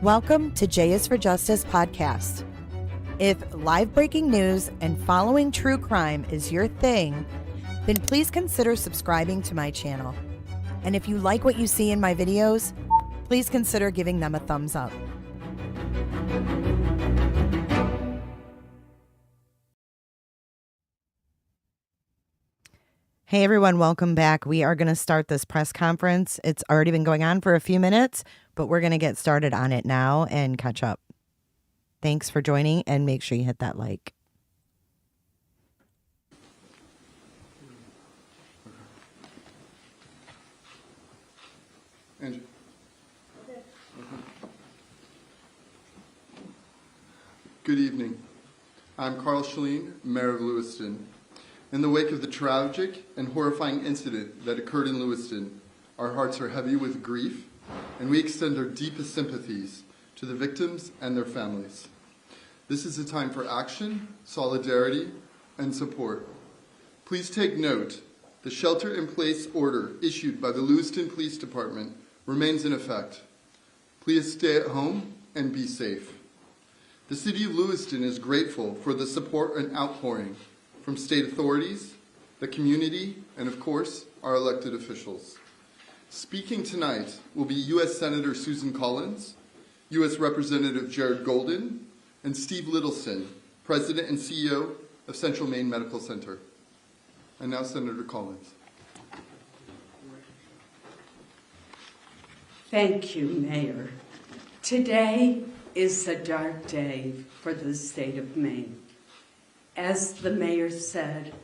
Welcome to J is for Justice podcast. If live breaking news and following true crime is your thing, then please consider subscribing to my channel. And if you like what you see in my videos, please consider giving them a thumbs up. Hey everyone, welcome back. We are going to start this press conference. It's already been going on for a few minutes, but we're going to get started on it now and catch up. Thanks for joining, and make sure you hit that like. Andrew. Good evening. I'm Carl Schlien, Mayor of Lewiston. In the wake of the tragic and horrifying incident that occurred in Lewiston, our hearts are heavy with grief, and we extend our deepest sympathies to the victims and their families. This is a time for action, solidarity, and support. Please take note, the shelter-in-place order issued by the Lewiston Police Department remains in effect. Please stay at home and be safe. The City of Lewiston is grateful for the support and outpouring from state authorities, the community, and of course, our elected officials. Speaking tonight will be U.S. Senator Susan Collins, U.S. Representative Jared Golden, and Steve Littleson, President and CEO of Central Maine Medical Center. And now Senator Collins. Thank you, Mayor. Today is a dark day for the state of Maine. As the mayor said,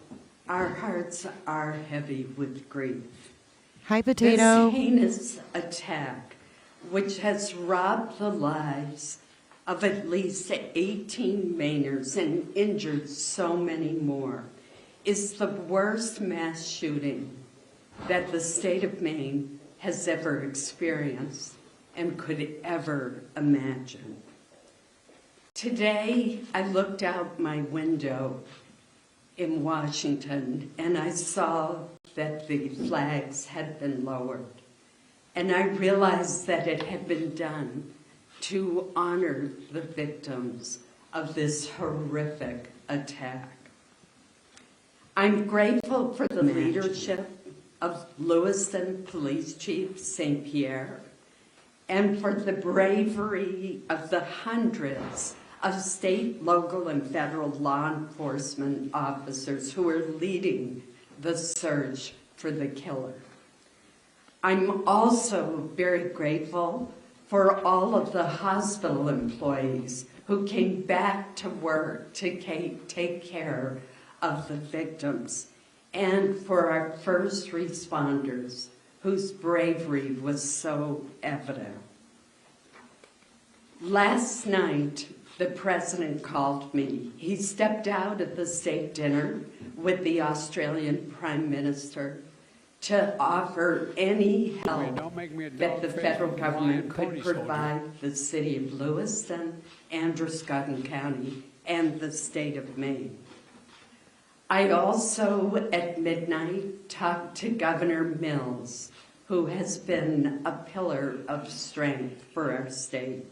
our hearts are heavy with grief. Hi, Potato. This heinous attack, which has robbed the lives of at least 18 Mainers and injured so many more, is the worst mass shooting that the state of Maine has ever experienced and could ever imagine. Today, I looked out my window in Washington and I saw that the flags had been lowered. And I realized that it had been done to honor the victims of this horrific attack. I'm grateful for the leadership of Lewiston Police Chief St. Pierre and for the bravery of the hundreds of state, local, and federal law enforcement officers who are leading the search for the killer. I'm also very grateful for all of the hospital employees who came back to work to take care of the victims, and for our first responders whose bravery was so evident. Last night, the president called me. He stepped out at the state dinner with the Australian Prime Minister to offer any help that the federal government could provide the city of Lewiston, Androscoggin County, and the state of Maine. I also, at midnight, talked to Governor Mills, who has been a pillar of strength for our state.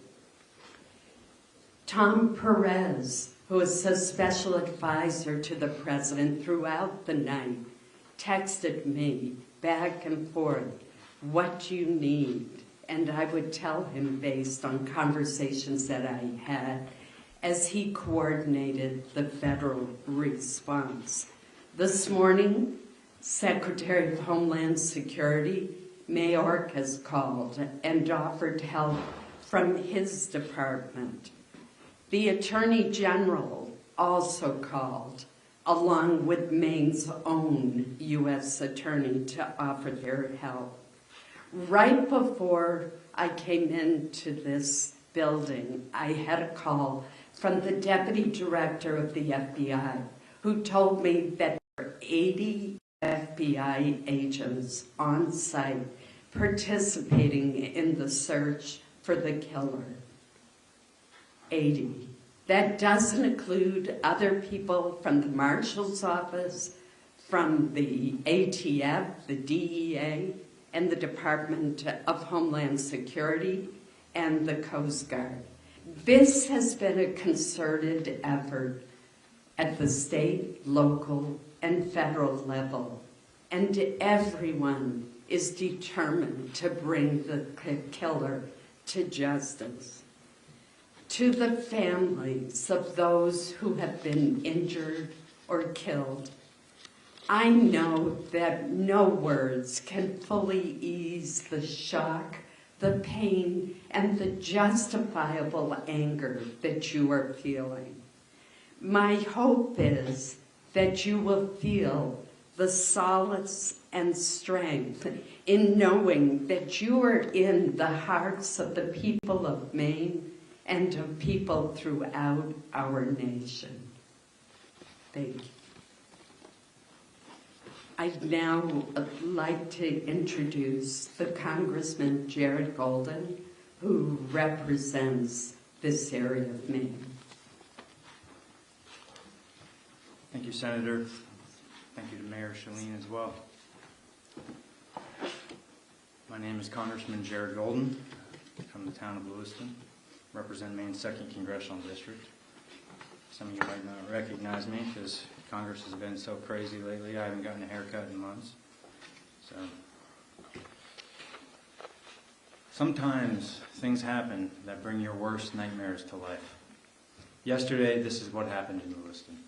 Tom Perez, who is a special advisor to the president throughout the night, texted me back and forth, what do you need? And I would tell him based on conversations that I had as he coordinated the federal response. This morning, Secretary of Homeland Security, Mayorkas, called and offered help from his department. The Attorney General also called, along with Maine's own U.S. Attorney, to offer their help. Right before I came into this building, I had a call from the Deputy Director of the FBI, who told me that there were 80 FBI agents on site participating in the search for the killer. 80. That doesn't include other people from the Marshal's Office, from the ATF, the DEA, and the Department of Homeland Security and the Coast Guard. This has been a concerted effort at the state, local, and federal level, and everyone is determined to bring the killer to justice. To the families of those who have been injured or killed, I know that no words can fully ease the shock, the pain, and the justifiable anger that you are feeling. My hope is that you will feel the solace and strength in knowing that you are in the hearts of the people of Maine and of people throughout our nation. Thank you. I'd now like to introduce the Congressman Jared Golden, who represents this area of Maine. Thank you, Senator. Thank you to Mayor Chalene as well. My name is Congressman Jared Golden from the town of Lewiston, represent Maine's 2nd Congressional District. Some of you might not recognize me because Congress has been so crazy lately. I haven't gotten a haircut in months. So sometimes things happen that bring your worst nightmares to life. Yesterday, this is what happened in Lewiston.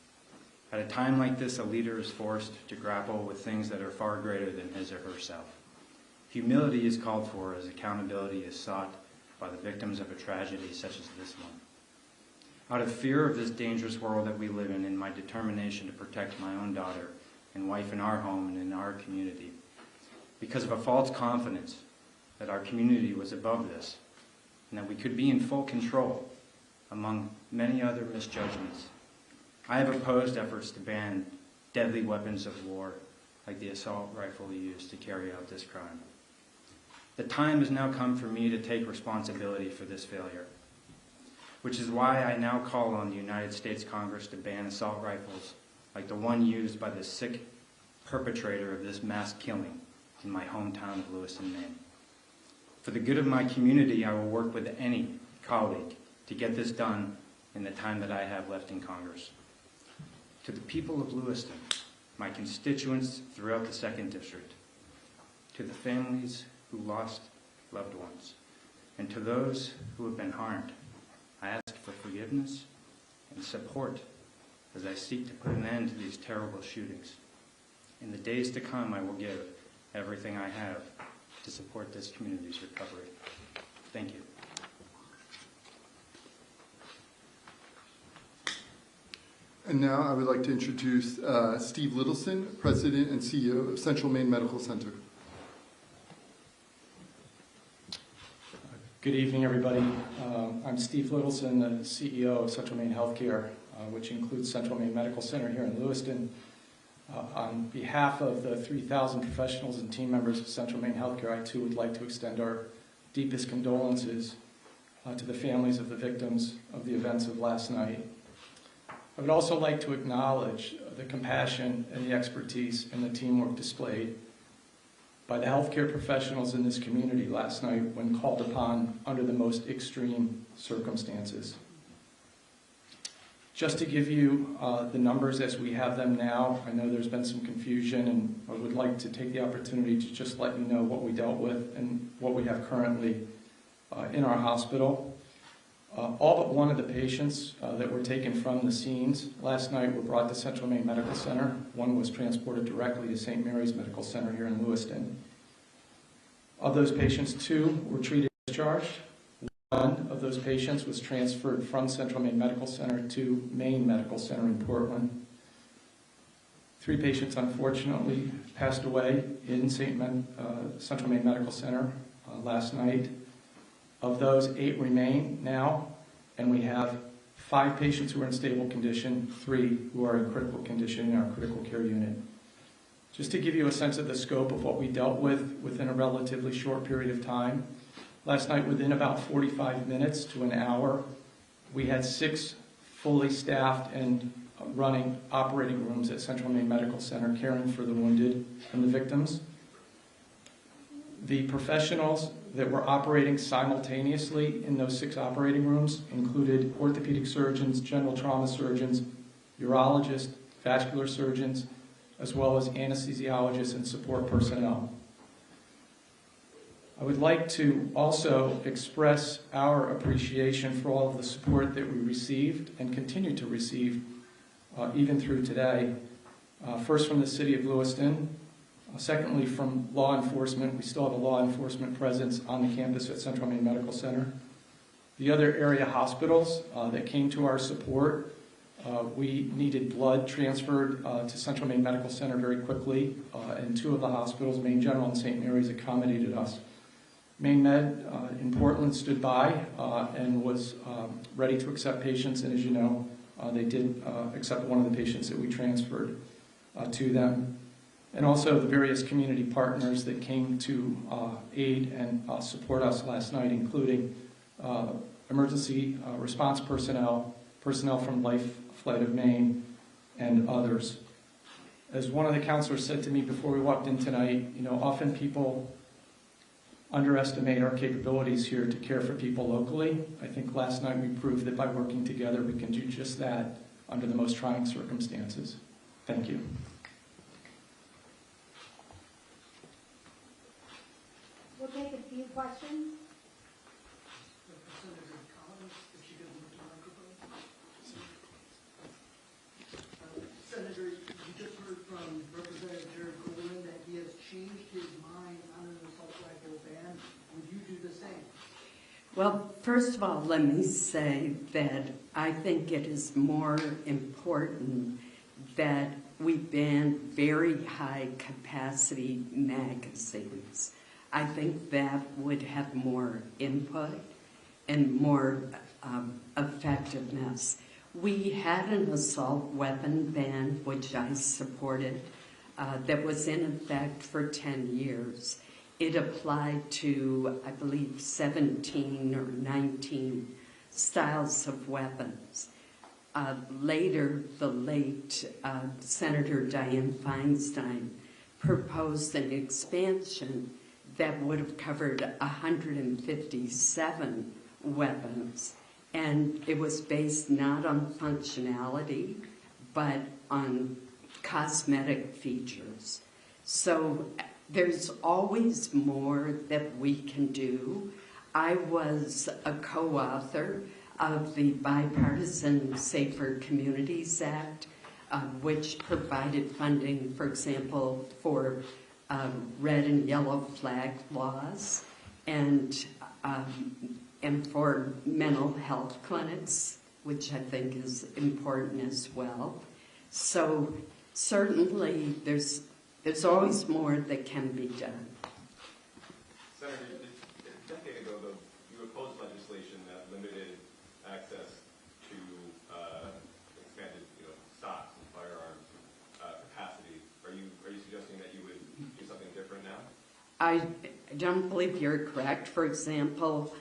At a time like this, a leader is forced to grapple with things that are far greater than his or herself. Humility is called for as accountability is sought by the victims of a tragedy such as this one. Out of fear of this dangerous world that we live in and my determination to protect my own daughter and wife in our home and in our community, because of a false confidence that our community was above this and that we could be in full control, among many other misjudgments, I have opposed efforts to ban deadly weapons of war like the assault rifle used to carry out this crime. The time has now come for me to take responsibility for this failure, which is why I now call on the United States Congress to ban assault rifles like the one used by the sick perpetrator of this mass killing in my hometown of Lewiston, Maine. For the good of my community, I will work with any colleague to get this done in the time that I have left in Congress. To the people of Lewiston, my constituents throughout the 2nd District, to the families who lost loved ones, and to those who have been harmed, I ask for forgiveness and support as I seek to put an end to these terrible shootings. In the days to come, I will give everything I have to support this community's recovery. Thank you. And now I would like to introduce Steve Littleson, President and CEO of Central Maine Medical Center. Good evening, everybody. I'm Steve Littleson, the CEO of Central Maine Healthcare, which includes Central Maine Medical Center here in Lewiston. On behalf of the 3,000 professionals and team members of Central Maine Healthcare, I too would like to extend our deepest condolences to the families of the victims of the events of last night. I would also like to acknowledge the compassion and the expertise and the teamwork displayed by the healthcare professionals in this community last night when called upon under the most extreme circumstances. Just to give you the numbers as we have them now, I know there's been some confusion, and I would like to take the opportunity to just let you know what we dealt with and what we have currently in our hospital. All but one of the patients that were taken from the scenes last night were brought to Central Maine Medical Center. One was transported directly to St. Mary's Medical Center here in Lewiston. Of those patients, 2 were treated and discharged. One of those patients was transferred from Central Maine Medical Center to Maine Medical Center in Portland. 3 patients, unfortunately, passed away in Central Maine Medical Center last night. Of those, 8 remain now, and we have 5 patients who are in stable condition, 3 who are in critical condition in our critical care unit. Just to give you a sense of the scope of what we dealt with within a relatively short period of time, last night within about 45 minutes to an hour, we had 6 fully staffed and running operating rooms at Central Maine Medical Center caring for the wounded and the victims. The professionals that were operating simultaneously in those 6 operating rooms included orthopedic surgeons, general trauma surgeons, urologists, vascular surgeons, as well as anesthesiologists and support personnel. I would like to also express our appreciation for all of the support that we received and continue to receive even through today. First from the City of Lewiston, secondly from law enforcement. We still have a law enforcement presence on the campus at Central Maine Medical Center. The other area hospitals that came to our support, we needed blood transferred to Central Maine Medical Center very quickly, and 2 of the hospitals, Maine General and St. Mary's, accommodated us. Maine Med in Portland stood by and was ready to accept patients, and as you know, they did accept one of the patients that we transferred to them. And also the various community partners that came to aid and support us last night, including emergency response personnel, personnel from Life Flight of Maine, and others. As one of the counselors said to me before we walked in tonight, you know, often people underestimate our capabilities here to care for people locally. I think last night we proved that by working together we can do just that under the most trying circumstances. Thank you. We'll take a few questions. Senator Collins, if you could move the microphone. Senator, you just heard from Representative Jared Coleman that he has changed his mind on an assault rifle ban. Would you do the same? Well, first of all, let me say that I think it is more important that we ban very high capacity magazines. I think that would have more input and more effectiveness. We had an assault weapon ban, which I supported, that was in effect for 10 years. It applied to, I believe, 17 or 19 styles of weapons. Later, the late Senator Dianne Feinstein proposed an expansion that would have covered 157 weapons, and it was based not on functionality, but on cosmetic features. So there's always more that we can do. I was a co-author of the Bipartisan Safer Communities Act, which provided funding, for example, for red and yellow flag laws and for mental health clinics, which I think is important as well. So certainly there's always more that can be done. Senator, a decade ago, though, you opposed legislation that limited access to expanded, stocks and firearms capacity. Are you suggesting that you would do something different now? I don't believe you're correct. For example,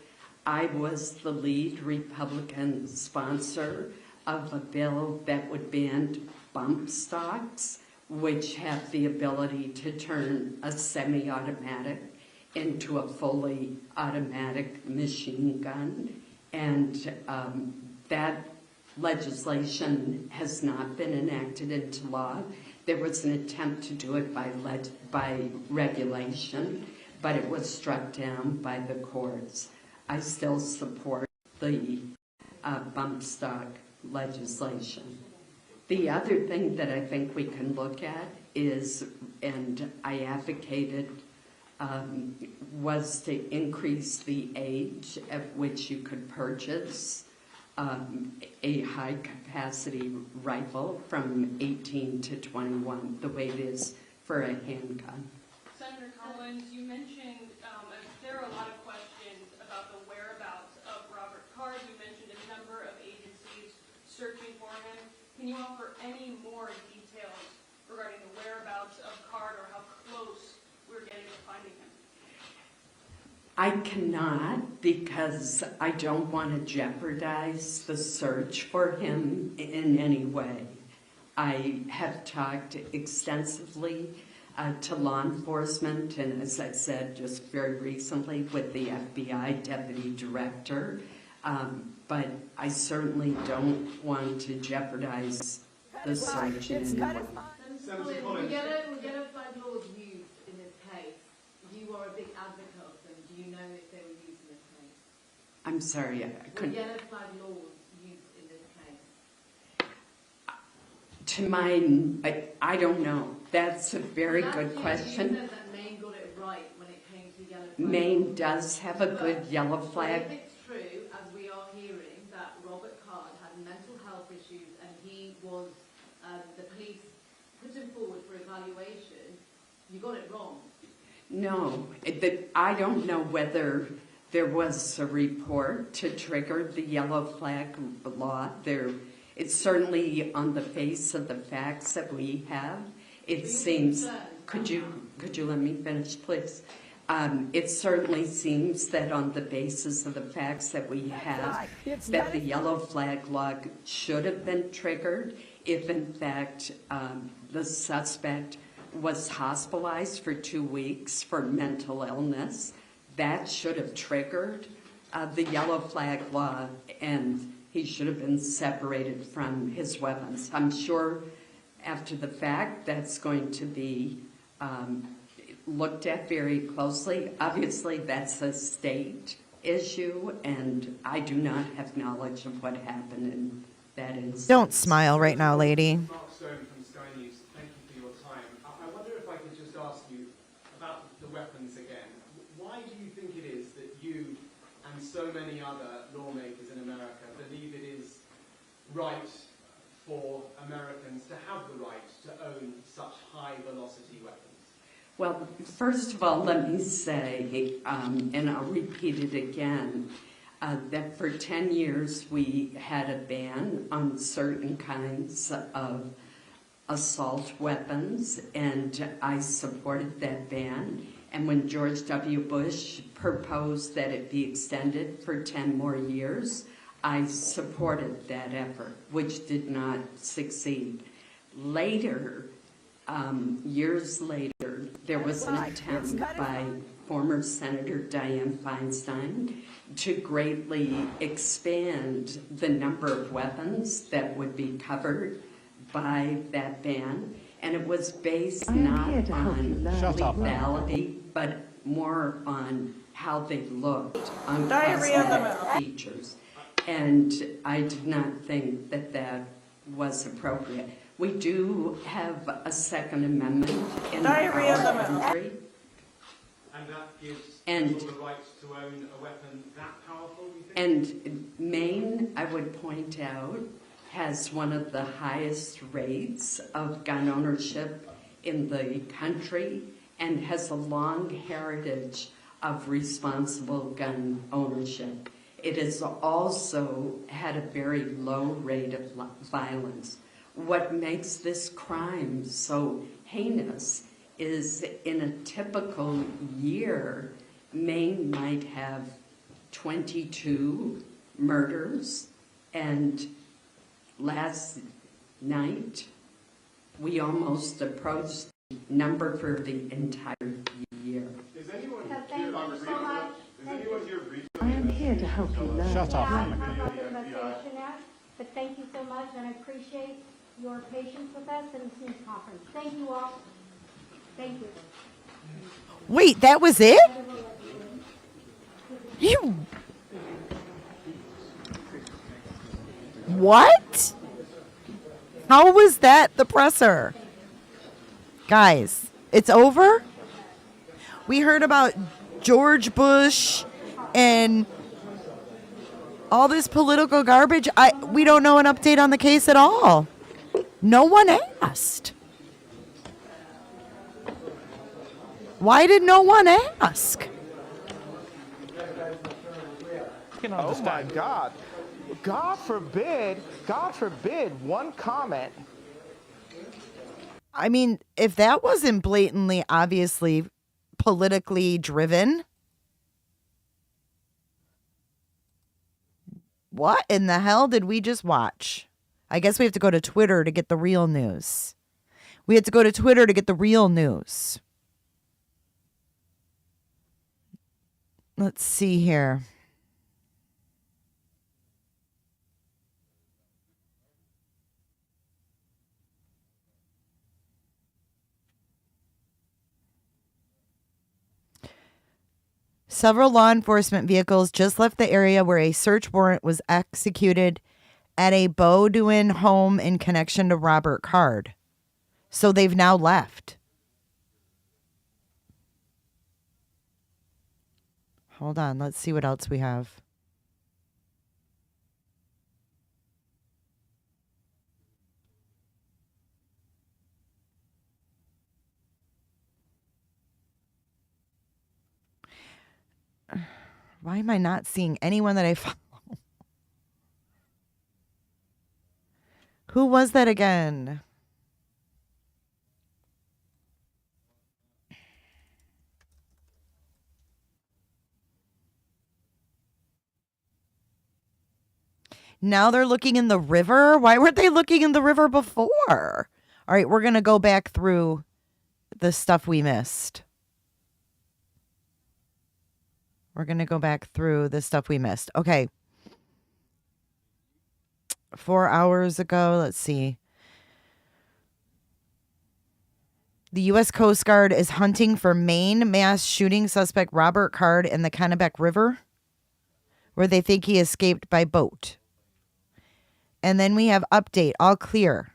I was the lead Republican sponsor of a bill that would ban bump stocks, which have the ability to turn a semi-automatic into a fully automatic machine gun. And that legislation has not been enacted into law. There was an attempt to do it by regulation, but it was struck down by the courts. I still support the bump stock legislation. The other thing that I think we can look at is, and I advocated, was to increase the age at which you could purchase a high-capacity rifle from 18 to 21, the way it is for a handgun. Senator Collins, you mentioned there are a lot of questions about the whereabouts of Robert Card. You mentioned a number of agencies searching for him. Can you offer any more details regarding the whereabouts of Card or how close we're getting to finding him? I cannot, because I don't want to jeopardize the search for him in any way. I have talked extensively to law enforcement, and as I said just very recently with the FBI deputy director. But I certainly don't want to jeopardize the search in any way. We get a flag laws used in this case. You are a big advocate of them. Do you know if they were used in this case? I'm sorry, I couldn't. We get a flag laws used in this case. To my, I don't know. That's a very good You question. said that Maine got it right when it came to yellow flag Maine laws. does have a good yellow But flag. if it's true, as we are hearing, that Robert Card had mental health issues and he was, the police put him forward for evaluation, you got it wrong. No, I don't know whether there was a report to trigger the yellow flag law. It's certainly on the face of the facts that we have. It seems. Could you let me finish, please? It certainly seems that on the basis of the facts that we have, that the yellow flag law should have been triggered if, in fact, the suspect was hospitalized for 2 weeks for mental illness. That should have triggered the yellow flag law, and he should have been separated from his weapons. I'm sure after the fact that's going to be looked at very closely. Obviously, that's a state issue, and I do not have knowledge of what happened in that instance. Don't smile right now, lady. Mark Stone from Sky News. Thank you for your time. I wonder if I could just ask you about the weapons again. Why do you think it is that you and so many other lawmakers in America believe it is right for Americans to have the right to own such high-velocity weapons? Well, first of all, let me say, and I'll repeat it again, that for 10 years we had a ban on certain kinds of assault weapons, and I supported that ban. And when George W. Bush proposed that it be extended for 10 more years, I supported that effort, which did not succeed. Later, years later, there was an attempt by former Senator Dianne Feinstein to greatly expand the number of weapons that would be covered by that ban. And it was based not on lethality, but more on how they looked, on cosmetic features. And I did not think that that was appropriate. We do have a Second Amendment in our country. And that gives And- people the right to own a weapon that powerful, do you think? And Maine, I would point out, has one of the highest rates of gun ownership in the country and has a long heritage of responsible gun ownership. It has also had a very low rate of violence. What makes this crime so heinous is in a typical year, Maine might have 22 murders, and last night we almost approached the number for the entire year. Is anyone So thank you so much. I am here to help you learn. Shut up. I'm not going to investigation now, but thank you so much, and I appreciate your patience with us in this news conference. Thank you all. Thank you. Wait, that was it? You. What? How was that the presser? Guys, it's over? We heard about George Bush and all this political garbage. We don't know an update on the case at all. No one asked. Why did no one ask? Oh my God. God forbid, one comment. I mean, if that wasn't blatantly, obviously, politically driven, what in the hell did we just watch? I guess we have to go to Twitter to get the real news. We had to go to Twitter to get the real news. Let's see here. Several law enforcement vehicles just left the area where a search warrant was executed at a Bowdoin home in connection to Robert Card. So they've now left. Hold on, let's see what else we have. Why am I not seeing anyone that I follow? Who was that again? Now they're looking in the river? Why weren't they looking in the river before? All right, we're going to go back through the stuff we missed. We're going to go back through the stuff we missed. Okay. 4 hours ago, let's see. The U.S. Coast Guard is hunting for Maine mass shooting suspect Robert Card in the Kennebec River, where they think he escaped by boat. And then we have update, all clear.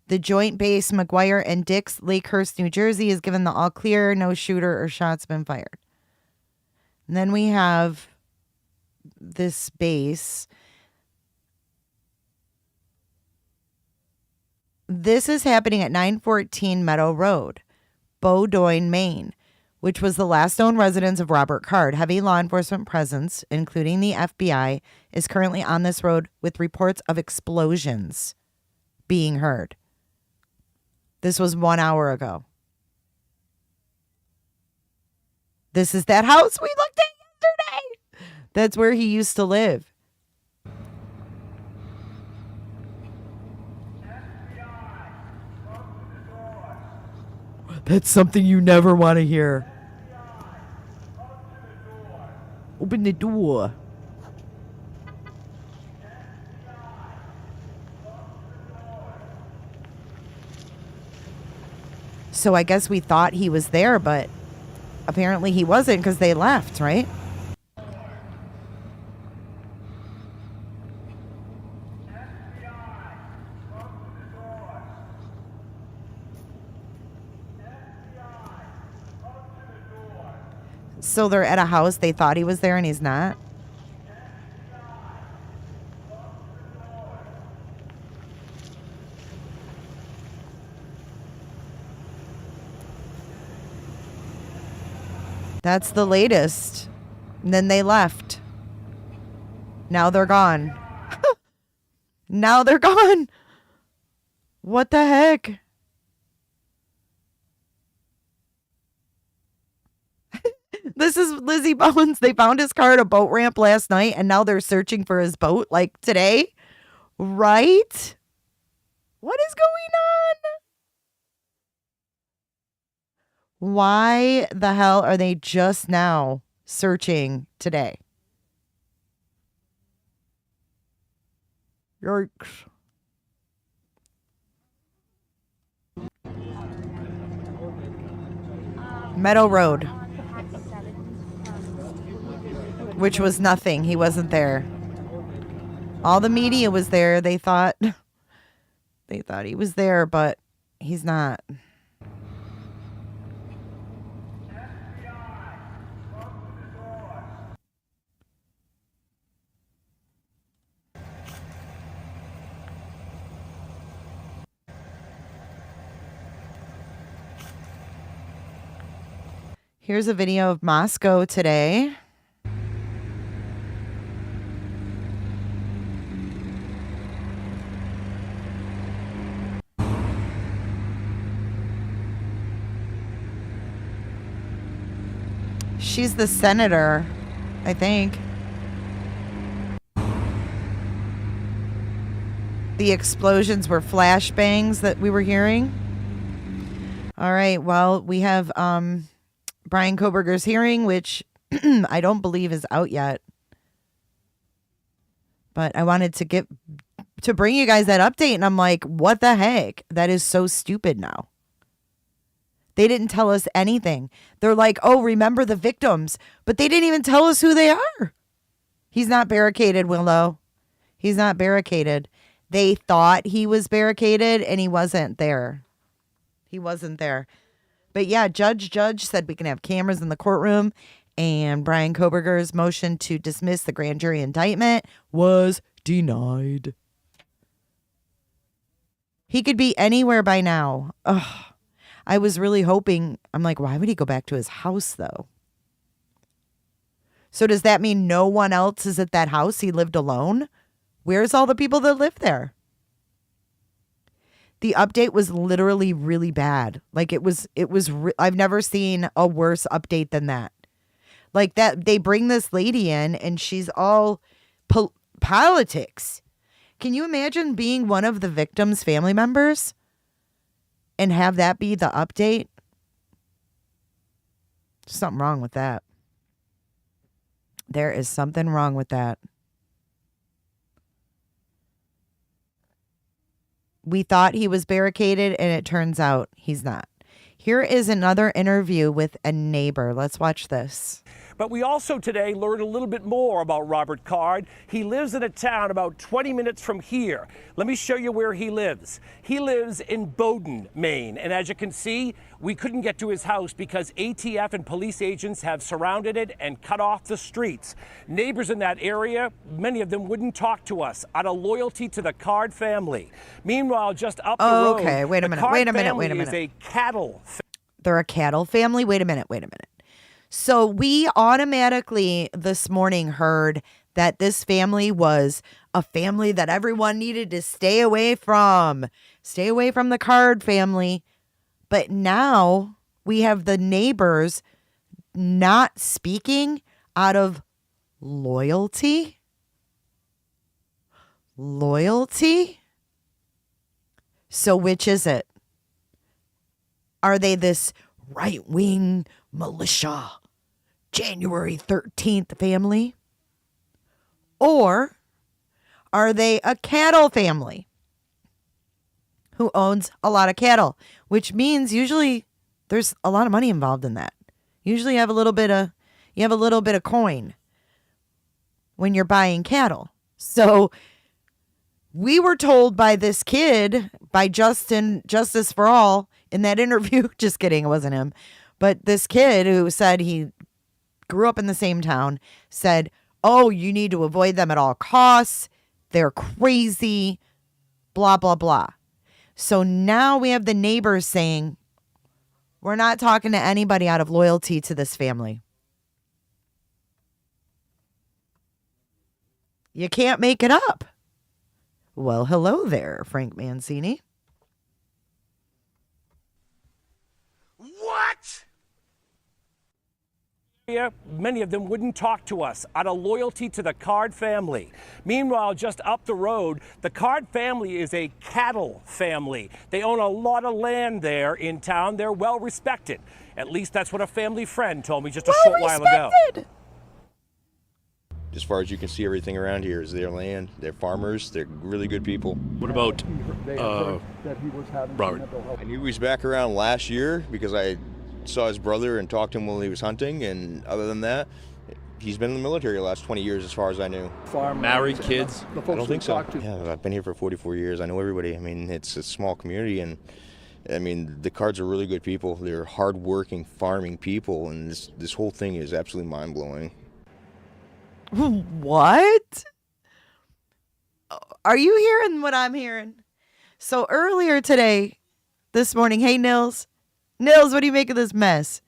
The Joint Base McGuire and Dix, Lakehurst, New Jersey, is given the all clear, no shooter or shots been fired. And then we have this base. This is happening at 914 Meadow Road, Bowdoin, Maine, which was the last known residence of Robert Card. Heavy law enforcement presence, including the FBI, is currently on this road with reports of explosions being heard. This was 1 hour ago. This is that house we looked at yesterday. That's where he used to live. That's something you never want to hear. Open the door. So I guess we thought he was there, but apparently he wasn't because they left, right? So they're at a house. They thought he was there and he's not. That's the latest. And then they left. Now they're gone. Now they're gone. What the heck? This is Lizzie Bones. They found his car at a boat ramp last night, and now they're searching for his boat, like today. Right? What is going on? Why the hell are they just now searching today? Yikes. Meadow Road. Which was nothing. He wasn't there. All the media was there. They thought he was there, but he's not. Here's a video of Moscow today. She's the senator, I think. the explosions were flashbangs that we were hearing. All right. Well, we have Brian Koberger's hearing, which I don't believe is out yet. But I wanted to bring you guys that update, and I'm like, what the heck? That is so stupid now. They didn't tell us anything. They're like, oh, remember the victims, but they didn't even tell us who they are. He's not barricaded, Willow. He's not barricaded. They thought he was barricaded, and he wasn't there. He wasn't there. But yeah, Judge said we can have cameras in the courtroom, and Brian Koberger's motion to dismiss the grand jury indictment was denied. He could be anywhere by now. Ugh. I was really hoping, I'm like, why would he go back to his house, though? So does that mean no one else is at that house? He lived alone? Where's all the people that live there? The update was literally really bad. Like I've never seen a worse update than that. Like that, they bring this lady in and she's all politics. Can you imagine being one of the victims' family members and have that be the update? Something wrong with that. There is something wrong with that. We thought he was barricaded, and it turns out he's not. Here is another interview with a neighbor. Let's watch this. But we also today learned a little bit more about Robert Card. He lives in a town about 20 minutes from here. Let me show you where he lives. He lives in Bowdoin, Maine. And as you can see, we couldn't get to his house because ATF and police agents have surrounded it and cut off the streets. Neighbors in that area, many of them wouldn't talk to us out of loyalty to the Card family. Meanwhile, just up the road, okay, wait a minute. is a cattle family. They're a cattle family? Wait a minute. So we automatically this morning heard that this family was a family that everyone needed to stay away from. Stay away from the Card family. But now we have the neighbors not speaking out of loyalty. Loyalty? So which is it? Are they this right-wing militia, January 13th family? Or are they a cattle family who owns a lot of cattle? Which means usually there's a lot of money involved in that. Usually you have a little bit of coin when you're buying cattle. So we were told by this kid, by Justice for All, in that interview, just kidding, it wasn't him, but this kid who said he grew up in the same town said, oh, you need to avoid them at all costs. They're crazy, blah, blah, blah. So now we have the neighbors saying, we're not talking to anybody out of loyalty to this family. You can't make it up. Well, hello there, Frank Mancini. What? Many of them wouldn't talk to us out of loyalty to the Card family. Meanwhile, just up the road, the Card family is a cattle family. They own a lot of land there in town. They're well respected. At least that's what a family friend told me just a short while ago. As far as you can see, everything around here is their land. They're farmers. They're really good people. What about Robert? I knew he was back around last year because I saw his brother and talked to him while he was hunting. And other than that, he's been in the military the last 20 years as far as I knew. Married, kids? I don't think so. Yeah, I've been here for 44 years. I know everybody. I mean, it's a small community, and I mean, the Cards are really good people. They're hardworking, farming people, and this whole thing is absolutely mind-blowing. What? Are you hearing what I'm hearing? So earlier today, this morning, hey, Nils, what do you make of this mess?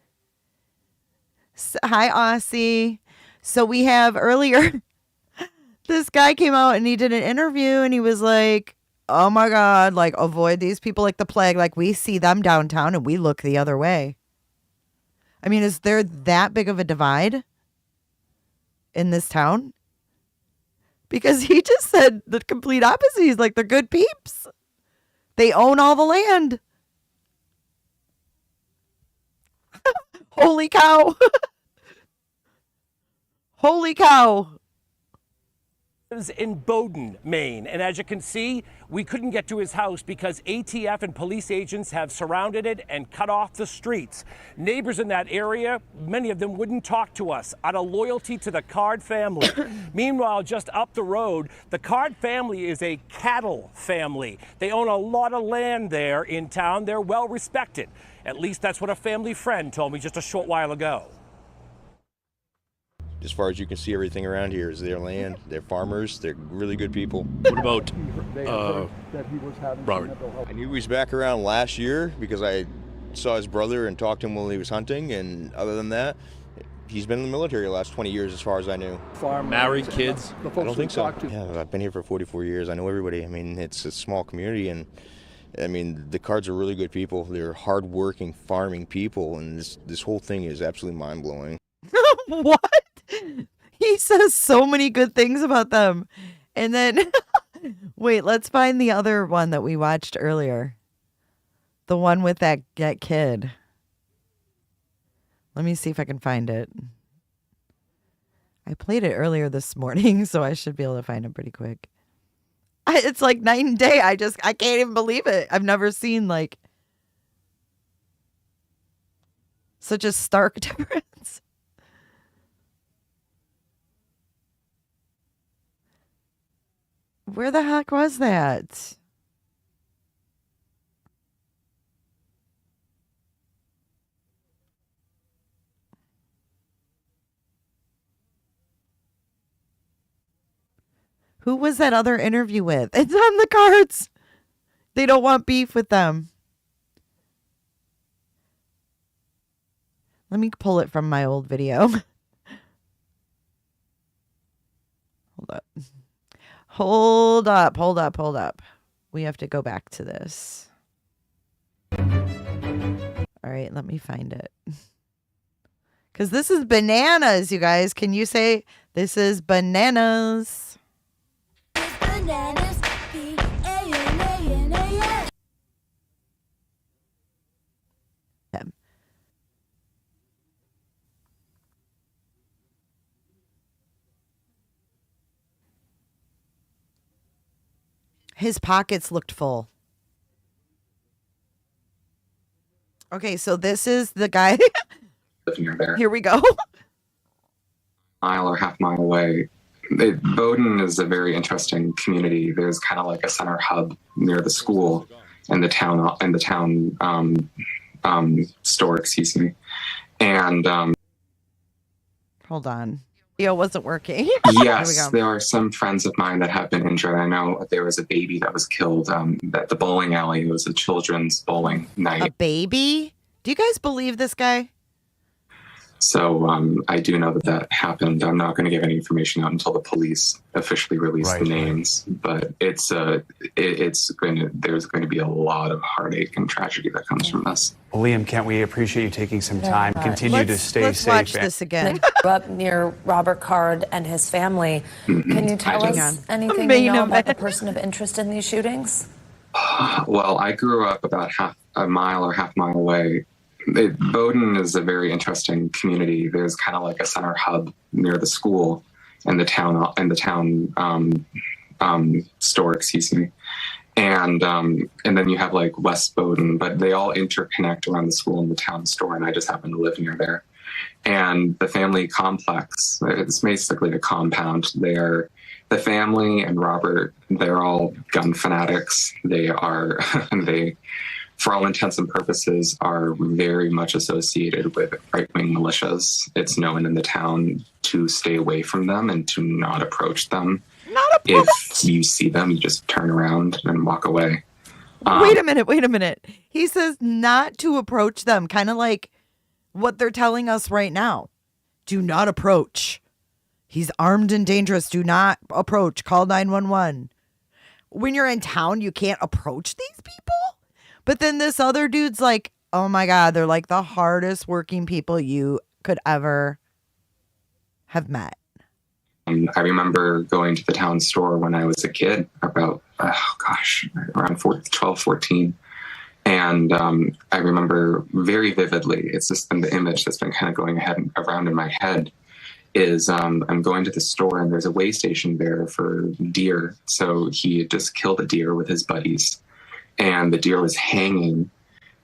Hi, Aussie. So we have earlier, this guy came out and he did an interview and he was like, oh my God, like avoid these people like the plague. Like we see them downtown and we look the other way. I mean, is there that big of a divide in this town? Because he just said the complete opposite. He's like, they're good peeps. They own all the land. Holy cow. Holy cow. In Bowdoin, Maine, and as you can see, we couldn't get to his house because ATF and police agents have surrounded it and cut off the streets. Neighbors in that area, many of them wouldn't talk to us out of loyalty to the Card family. Meanwhile, just up the road, the Card family is a cattle family. They own a lot of land there in town. They're well respected. At least that's what a family friend told me just a short while ago. As far as you can see, everything around here is their land. They're farmers. They're really good people. What about Robert? I knew he was back around last year because I saw his brother and talked to him while he was hunting. And other than that, he's been in the military the last 20 years as far as I knew. Married, kids? I don't think so. Yeah, I've been here for 44 years. I know everybody. I mean, it's a small community, and I mean, the Cards are really good people. They're hardworking, farming people, and this whole thing is absolutely mind-blowing. What? He says so many good things about them. And then, wait, let's find the other one that we watched earlier. The one with that kid. Let me see if I can find it. I played it earlier this morning, so I should be able to find it pretty quick. It's like night and day. I can't even believe it. I've never seen like such a stark difference. Where the heck was that? Who was that other interview with? It's on the Cards. They don't want beef with them. Let me pull it from my old video. Hold up. We have to go back to this. All right, let me find it. Because this is bananas, you guys. Can you say this is bananas? Bananas. His pockets looked full. Okay, so this is the guy. Near there. Here we go. Mile or half mile away. Bowdoin is a very interesting community. There's kind of like a center hub near the school and the town store, excuse me. And hold on. Video wasn't working. Yes, there are some friends of mine that have been injured. I know there was a baby that was killed at the bowling alley. It was a children's bowling night. A baby? Do you guys believe this guy? So I do know that happened. I'm not going to give any information out until the police officially release the names. But there's going to be a lot of heartache and tragedy that comes from this. Well, Liam, can't we appreciate you taking some time? Continue to stay let's safe. Watch this again. Grew up near Robert Card and his family. Can you tell us anything Main you know about the event. person of interest in these shootings? Well, I grew up about half a mile away. Bowdoin is a very interesting community. There's kind of like a center hub near the school and the town store, excuse me. And then you have like West Bowdoin, but they all interconnect around the school and the town store. And I just happen to live near there. And the family complex, it's basically a compound. The family and Robert, they're all gun fanatics. For all intents and purposes, are very much associated with right-wing militias. It's known in the town to stay away from them and to not approach them. If you see them, you just turn around and walk away. Wait a minute. He says not to approach them, kind of like what they're telling us right now. Do not approach. He's armed and dangerous. Do not approach. Call 911. When you're in town, you can't approach these people? But then this other dude's like, oh my God, they're like the hardest working people you could ever have met. I remember going to the town store when I was a kid, about, around 12, 14. And I remember very vividly, it's just been the image that's been kind of going around in my head, is I'm going to the store and there's a way station there for deer. So he had just killed a deer with his buddies, and the deer was hanging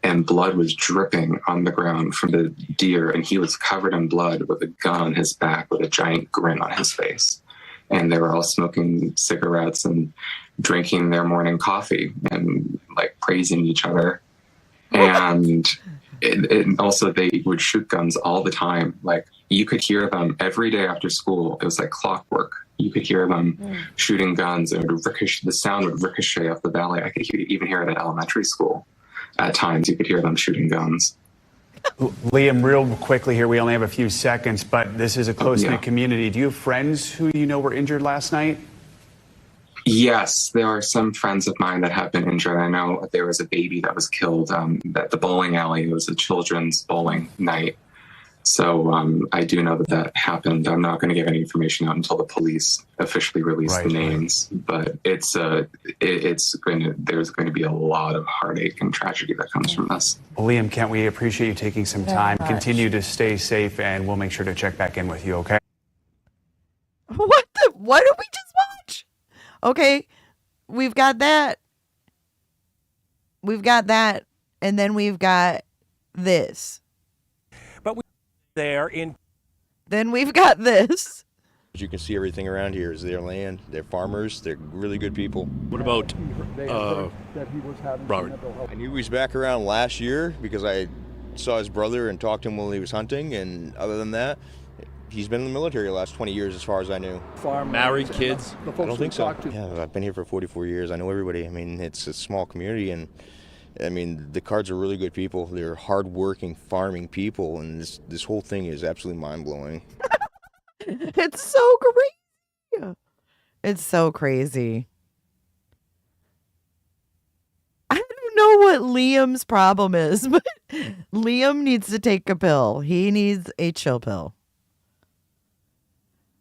and blood was dripping on the ground from the deer, and he was covered in blood with a gun on his back with a giant grin on his face. And they were all smoking cigarettes and drinking their morning coffee and like praising each other. And also they would shoot guns all the time. Like you could hear them every day after school. It was like clockwork. You could hear them shooting guns, and it would the sound would ricochet up the valley. I could even hear it at elementary school. At times you could hear them shooting guns. Liam, real quickly here, we only have a few seconds, but this is a close-knit community. Do you have friends who you know were injured last night? Yes, there are some friends of mine that have been injured. I know there was a baby that was killed at the bowling alley. It was a children's bowling night. So I do know that happened. I'm not going to give any information out until the police officially release the names. But there's going to be a lot of heartache and tragedy that comes from this. Well, Liam, Kent, we appreciate you taking some time. Continue to stay safe, and we'll make sure to check back in with you, okay? What did we just watch? Okay, we've got that. And then we've got this. Then we've got this. As you can see, everything around here is their land. They're farmers. They're really good people. What about Robert? I knew he was back around last year because I saw his brother and talked to him while he was hunting. And other than that, he's been in the military the last 20 years as far as I knew. Married, kids? I don't think so. Yeah, I've been here for 44 years. I know everybody. I mean, it's a small community, and I mean, the Cards are really good people. They're hardworking, farming people, and this whole thing is absolutely mind-blowing. It's so crazy. It's so crazy. I don't know what Liam's problem is, but Liam needs to take a pill. He needs a chill pill.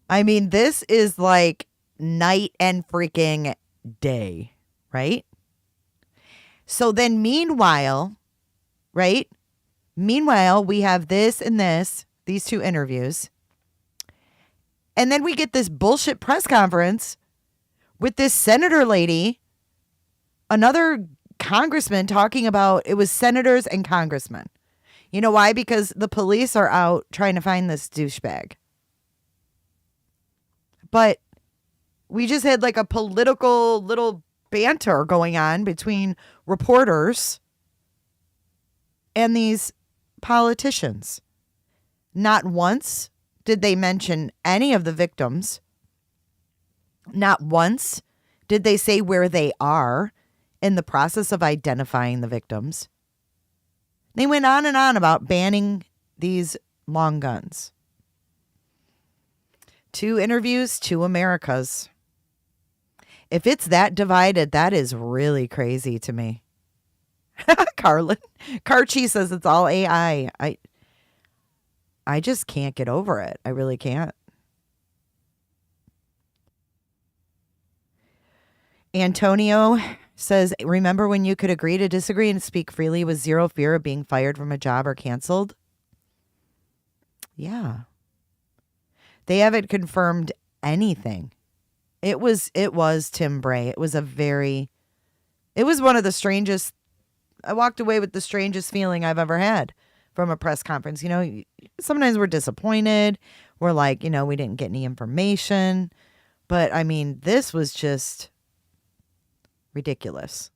I mean, this is like night and freaking day, right? So then meanwhile, right? Meanwhile, we have this and this, these two interviews. And then we get this bullshit press conference with this senator lady, another congressman talking about it was senators and congressmen. You know why? Because the police are out trying to find this douchebag. But we just had like a political little banter going on between reporters and these politicians. Not once did they mention any of the victims. Not once did they say where they are in the process of identifying the victims. They went on and on about banning these long guns. 2 interviews, 2 Americas. If it's that divided, that is really crazy to me. Carlin. Karchi says it's all AI. I just can't get over it. I really can't. Antonio says, remember when you could agree to disagree and speak freely with zero fear of being fired from a job or canceled? Yeah. They haven't confirmed anything. It was Tim Bray. It was one of the strangest. I walked away with the strangest feeling I've ever had from a press conference. You know, sometimes we're disappointed. We're like, you know, we didn't get any information. But I mean, this was just ridiculous.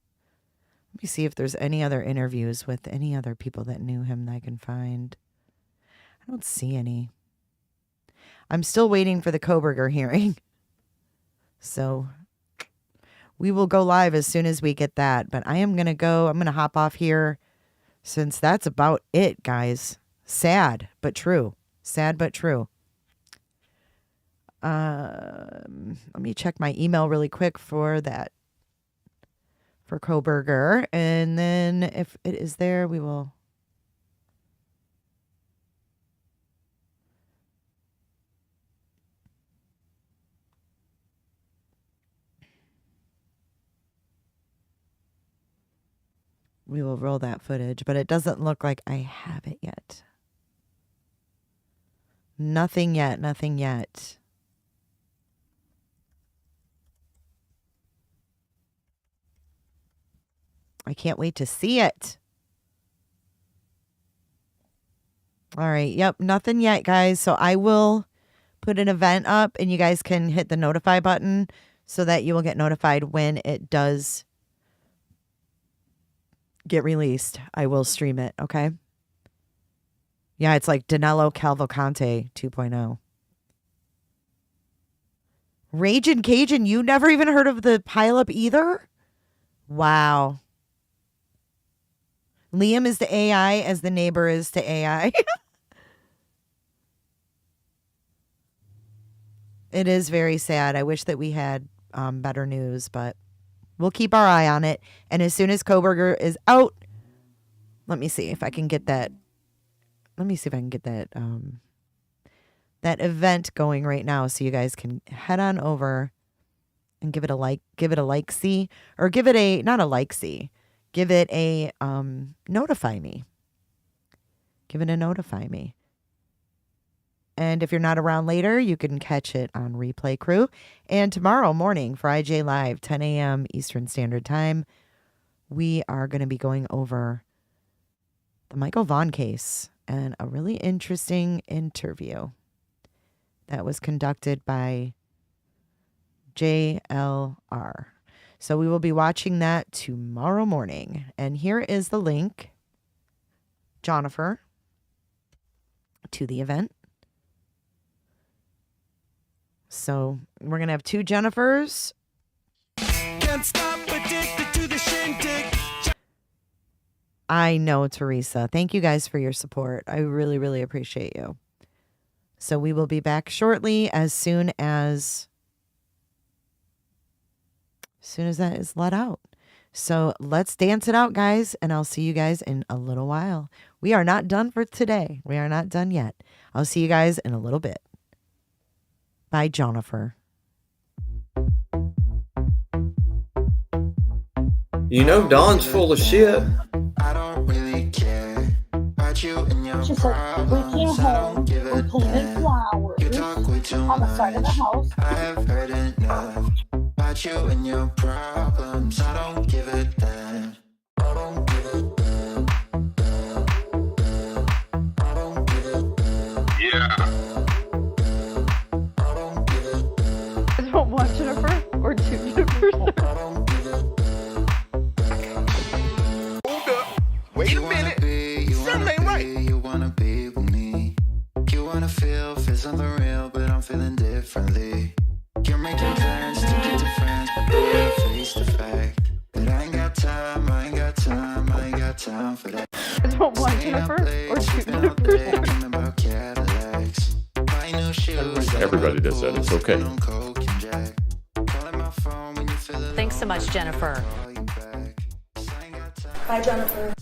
Let me see if there's any other interviews with any other people that knew him that I can find. I don't see any. I'm still waiting for the Koberger hearing. So we will go live as soon as we get that. But I'm going to hop off here since that's about it, guys. Sad, but true. Sad, but true. Let me check my email really quick for that. For Koberger. And then if it is there, we will. we will roll that footage, but it doesn't look like I have it yet. Nothing yet. Nothing yet. I can't wait to see it. All right. Yep. Nothing yet, guys. So I will put an event up and you guys can hit the notify button so that you will get notified when it does get released. I will stream it. Okay. Yeah. It's like Danilo Cavalcante 2.0. Ragin' Cajun. You never even heard of the pileup either? Wow. Liam is to AI as the neighbor is to AI. It is very sad. I wish that we had better news, but we'll keep our eye on it. And as soon as Koberger is out, let me see if I can get that. Let me see if I can get that that event going right now, so you guys can head on over and give it a like-see, or give it a not a like-see. Give it a notify me. Give it a notify me. And if you're not around later, you can catch it on Replay Crew. And tomorrow morning for IJ Live, 10 a.m. Eastern Standard Time, we are going to be going over the Michael Vaughn case and a really interesting interview that was conducted by JLR. So we will be watching that tomorrow morning. And here is the link, Jennifer, to the event. So we're going to have two Jennifers. Can't stop addicted to the shindig. I know, Teresa. Thank you guys for your support. I really, really appreciate you. So we will be back shortly as soon as that is let out. So let's dance it out, guys, and I'll see you guys in a little while. We are not done for today. We are not done yet. I'll see you guys in a little bit. Bye, Jennifer. You know Dawn's full of shit. I don't really care about you and your problems. We came home, we planted flowers on the side of the house. I have heard enough about you and your problems. I don't give a damn. I don't give a damn. I don't give a damn. Yeah. Is it one Jennifer or two Jennifers? Hold up. Wait a minute. Something ain't right. You wanna be with me. You wanna feel something real, but I'm feeling differently. You're making plans to get to friends, but they face the fact that I ain't got time, I ain't got time, I ain't got time for that. Is it one Jennifer or two Jennifers? Everybody does that. It's okay. Thanks so much, Jennifer. Bye, Jennifer.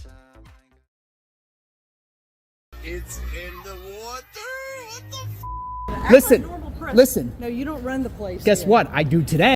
It's in the water. What the Listen. No, you don't run the place. Guess what? I do today.